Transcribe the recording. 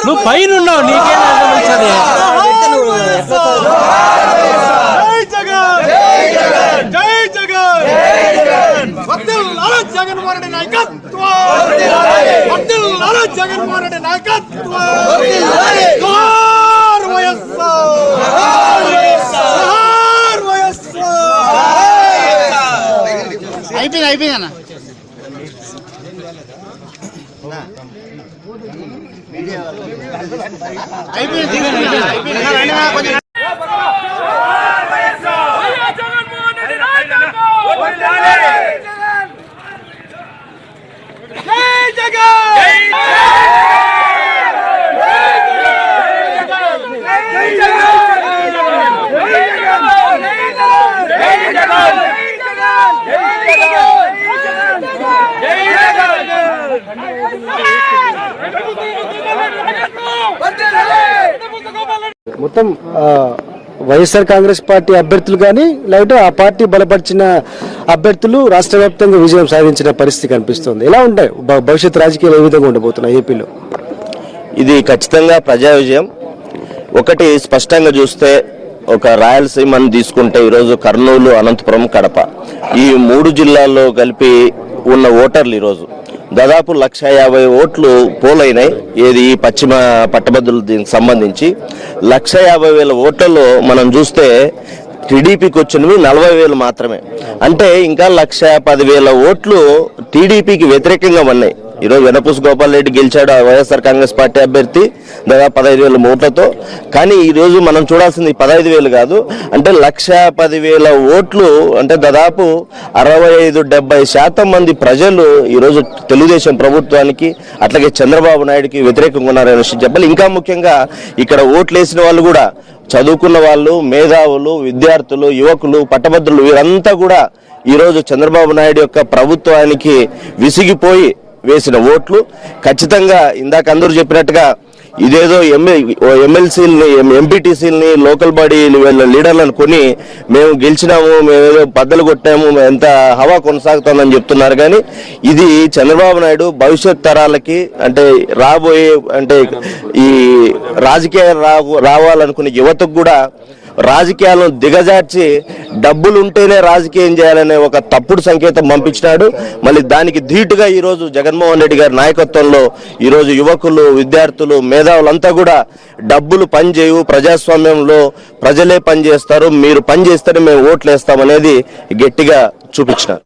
నువ్వు పైన ఉన్నావు, నీకేం అర్థమవుతుంది? జగన్మోహన్ రెడ్డి నాయకత్వం, జగన్మోహన్ రెడ్డి నాయకత్వం, అయిపోయింది అన్న. మొత్తం వైఎస్ఆర్ కాంగ్రెస్ పార్టీ అభ్యర్థులు కానీ లేకపోతే ఆ పార్టీ బలపరిచిన అభ్యర్థులు రాష్ట్ర వ్యాప్తంగా విజయం సాధించిన పరిస్థితి కనిపిస్తుంది. ఎలా ఉంటాయి భవిష్యత్ రాజకీయాలు, ఏ విధంగా ఉండబోతున్నాయి ఏపీలో? ఇది ఖచ్చితంగా ప్రజా విజయం. ఒకటి స్పష్టంగా చూస్తే, ఒక రాయలసీమను తీసుకుంటే ఈరోజు కర్నూలు, అనంతపురం, కడప ఈ 3 జిల్లాల్లో కలిపి ఉన్న ఓటర్లు ఈరోజు దాదాపు 150,000 ఓట్లు పోలైనాయి. ఏది ఈ పశ్చిమ పట్టభద్రులు దీనికి సంబంధించి 150,000 ఓట్లలో మనం చూస్తే టీడీపీకి వచ్చినవి 40,000 మాత్రమే. అంటే ఇంకా 110,000 ఓట్లు టీడీపీకి వ్యతిరేకంగా ఉన్నాయి. ఈరోజు వెనపూసి గోపాల్ రెడ్డి గెలిచాడు, వైఎస్ఆర్ కాంగ్రెస్ పార్టీ అభ్యర్థి, దాదాపు 15,000 ఓట్లతో. కానీ ఈరోజు మనం చూడాల్సింది 15,000 కాదు, అంటే 110,000 ఓట్లు, అంటే దాదాపు 65-70% మంది ప్రజలు ఈరోజు తెలుగుదేశం ప్రభుత్వానికి అట్లాగే చంద్రబాబు నాయుడుకి వ్యతిరేకంగా ఉన్నారనే విషయం చెప్పాలి. ఇంకా ముఖ్యంగా ఇక్కడ ఓట్లు వేసిన వాళ్ళు కూడా చదువుకున్న వాళ్ళు, మేధావులు, విద్యార్థులు, యువకులు, పట్టభద్రులు వీరంతా కూడా ఈరోజు చంద్రబాబు నాయుడు యొక్క ప్రభుత్వానికి విసిగిపోయి వేసిన ఓట్లు. ఖచ్చితంగా ఇందాక అందరూ చెప్పినట్టుగా ఇదేదో ఎమ్మెల్సీలని, ఎంపీటీసీలని, లోకల్ బాడీ లీడర్లను కొని మేము గెలిచినాము, మేమేదో బద్దలు కొట్టాము, ఎంత హవా కొనసాగుతుందని చెప్తున్నారు. కానీ ఇది చంద్రబాబు నాయుడు భవిష్యత్ తరాలకి, అంటే రాబోయే, అంటే ఈ రాజకీయాలు రావాలనుకునే యువతకు కూడా రాజకీయాలను దిగజార్చి డబ్బులుంటేనే రాజకీయం చేయాలనే ఒక తప్పుడు సంకేతం పంపించినాడు. మళ్ళీ దానికి ధీటుగా ఈరోజు జగన్మోహన్ రెడ్డి గారి నాయకత్వంలో ఈరోజు యువకులు, విద్యార్థులు, మేధావులంతా కూడా డబ్బులు పనిచేయవు, ప్రజాస్వామ్యంలో ప్రజలే పనిచేస్తారు, మీరు పనిచేస్తేనే మేము ఓట్లు వేస్తామనేది గట్టిగా చూపించినారు.